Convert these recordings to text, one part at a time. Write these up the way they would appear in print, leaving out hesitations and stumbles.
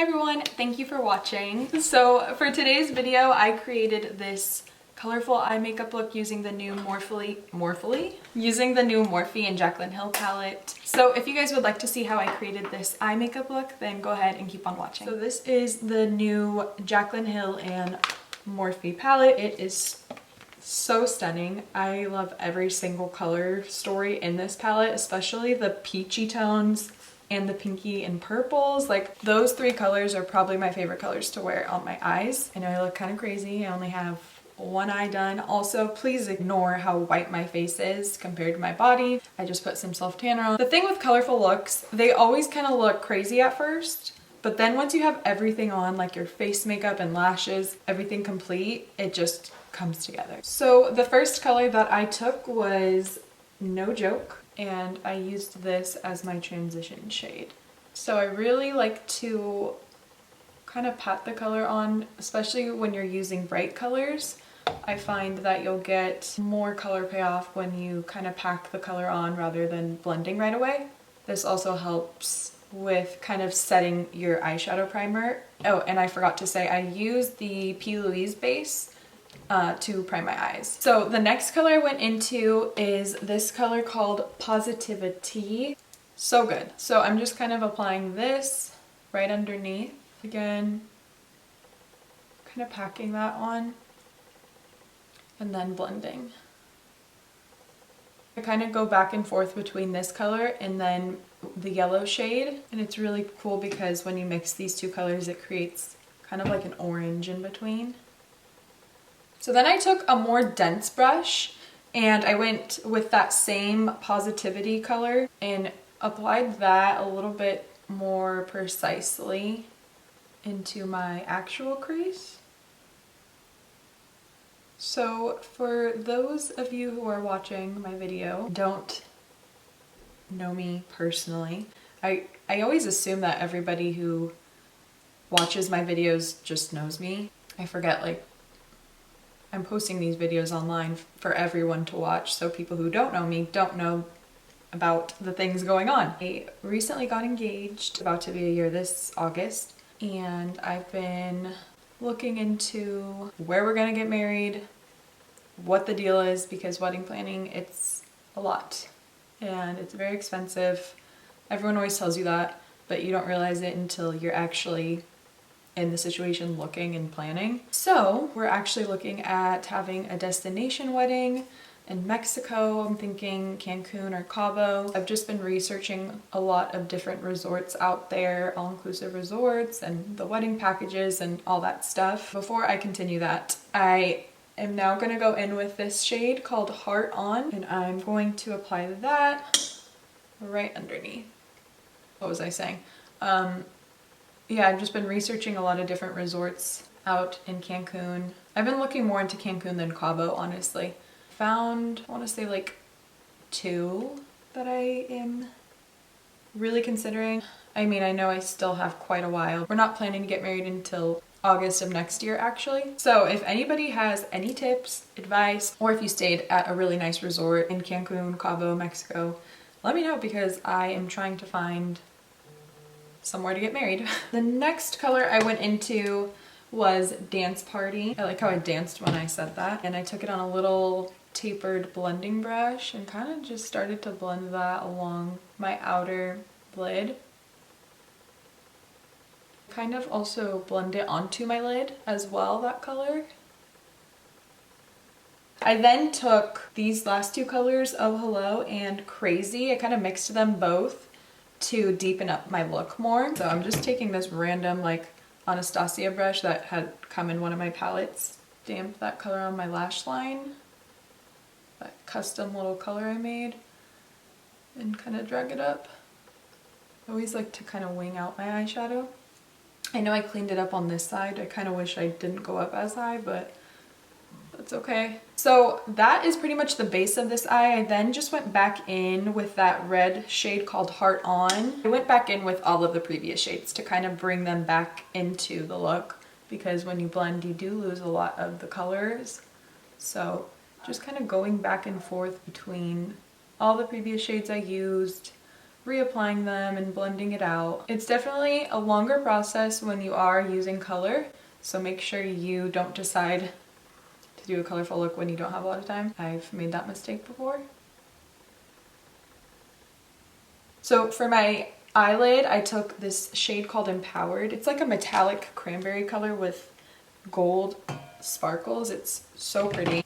Hi everyone, thank you for watching. So for today's video, I created this colorful eye makeup look using the new Morphe and Jaclyn Hill palette. So if you guys would like to see how I created this eye makeup look, then go ahead and keep on watching. So this is the new Jaclyn Hill and Morphe palette. It is so stunning. I love every single color story in this palette, especially the peachy tones and the pinky and purples. Like, those three colors are probably my favorite colors to wear on my eyes. I know I look kind of crazy. I only have one eye done. Also, please ignore how white my face is compared to my body. I just put some self-tanner on. The thing with colorful looks, they always kind of look crazy at first, but then once you have everything on, like your face makeup and lashes, everything complete, it just comes together. So the first color that I took was No Joke, and I used this as my transition shade. So I really like to kind of pat the color on, especially when you're using bright colors. I find that you'll get more color payoff when you kind of pack the color on rather than blending right away. This also helps with kind of setting your eyeshadow primer. Oh, and I forgot to say, I used the P. Louise base to prime my eyes. So the next color I went into is this color called Positivity. So good. So I'm just kind of applying this right underneath. Again, kind of packing that on and then blending. I kind of go back and forth between this color and then the yellow shade, and it's really cool because when you mix these two colors it creates kind of like an orange in between. So then I took a more dense brush and I went with that same Positivity color and applied that a little bit more precisely into my actual crease. So for those of you who are watching my video, don't know me personally, I always assume that everybody who watches my videos just knows me. I forget, like, I'm posting these videos online for everyone to watch, so people who don't know me don't know about the things going on. I recently got engaged, about to be a year this August, and I've been looking into where we're gonna get married, what the deal is, because wedding planning, it's a lot and it's very expensive. Everyone always tells you that, but you don't realize it until you're actually in the situation looking and planning. So we're actually looking at having a destination wedding in Mexico. I'm thinking Cancun or Cabo. I've just been researching a lot of different resorts out there, all-inclusive resorts and the wedding packages and all that stuff. Before I continue that, I am now going to go in with this shade called Heart On, and I'm going to apply that right underneath. What was I saying? Yeah, I've just been researching a lot of different resorts out in Cancun. I've been looking more into Cancun than Cabo, honestly. Found, I want to say, like 2 that I am really considering. I mean, I know I still have quite a while. We're not planning to get married until August of next year, actually. So if anybody has any tips, advice, or if you stayed at a really nice resort in Cancun, Cabo, Mexico, let me know, because I am trying to find somewhere to get married. The next color I went into was Dance Party. I like how I danced when I said that. And I took it on a little tapered blending brush and kind of just started to blend that along my outer lid. Kind of also blend it onto my lid as well, that color. I then took these last 2 colors, Oh Hello and Crazy. I kind of mixed them both to deepen up my look more. So I'm just taking this random like Anastasia brush that had come in one of my palettes, damp that color on my lash line, that custom little color I made, and kind of drag it up. I always like to kind of wing out my eyeshadow. I know I cleaned it up on this side. I kind of wish I didn't go up as high, but that's okay. So that is pretty much the base of this eye. I then just went back in with that red shade called Heart On. I went back in with all of the previous shades to kind of bring them back into the look, because when you blend you do lose a lot of the colors. So just kind of going back and forth between all the previous shades I used, reapplying them and blending it out. It's definitely a longer process when you are using color, so make sure you don't decide to do a colorful look when you don't have a lot of time. I've made that mistake before. So for my eyelid, I took this shade called Empowered. It's like a metallic cranberry color with gold sparkles. It's so pretty.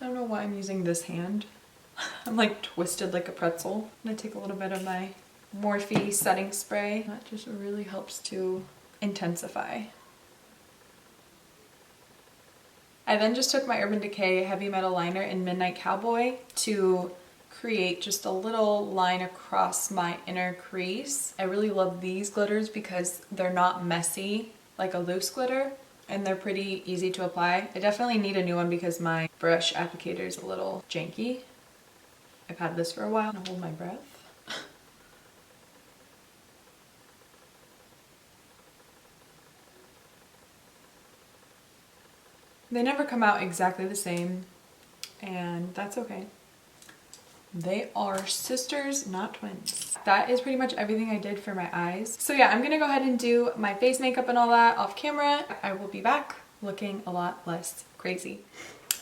I don't know why I'm using this hand. I'm like twisted like a pretzel. I'm gonna take a little bit of my Morphe setting spray. That just really helps to intensify. I then just took my Urban Decay Heavy Metal Liner in Midnight Cowboy to create just a little line across my inner crease. I really love these glitters because they're not messy like a loose glitter, and they're pretty easy to apply. I definitely need a new one because my brush applicator is a little janky. I've had this for a while. I'm gonna hold my breath. They never come out exactly the same, and that's okay. They are sisters, not twins. That is pretty much everything I did for my eyes. So yeah, I'm gonna go ahead and do my face makeup and all that off camera. I will be back looking a lot less crazy.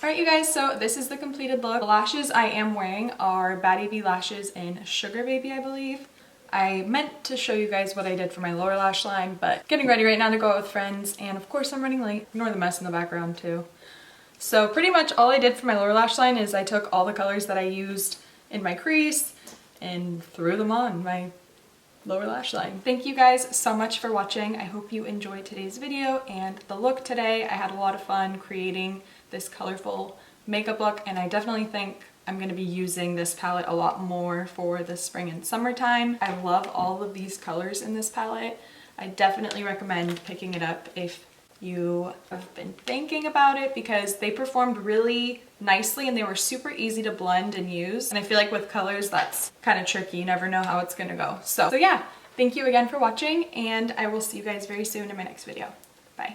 All right, you guys, so this is the completed look. The lashes I am wearing are Baddie B Lashes in Sugarbaby, I believe. I meant to show you guys what I did for my lower lash line, but getting ready right now to go out with friends, and of course I'm running late. Ignore the mess in the background too. So pretty much all I did for my lower lash line is I took all the colors that I used in my crease and threw them on my lower lash line. Thank you guys so much for watching. I hope you enjoyed today's video and the look today. I had a lot of fun creating this colorful makeup look, and I definitely think I'm going to be using this palette a lot more for the spring and summertime. I love all of these colors in this palette. I definitely recommend picking it up if you have been thinking about it, because they performed really nicely and they were super easy to blend and use. And I feel like with colors that's kind of tricky. You never know how it's going to go. So yeah, thank you again for watching, and I will see you guys very soon in my next video. Bye.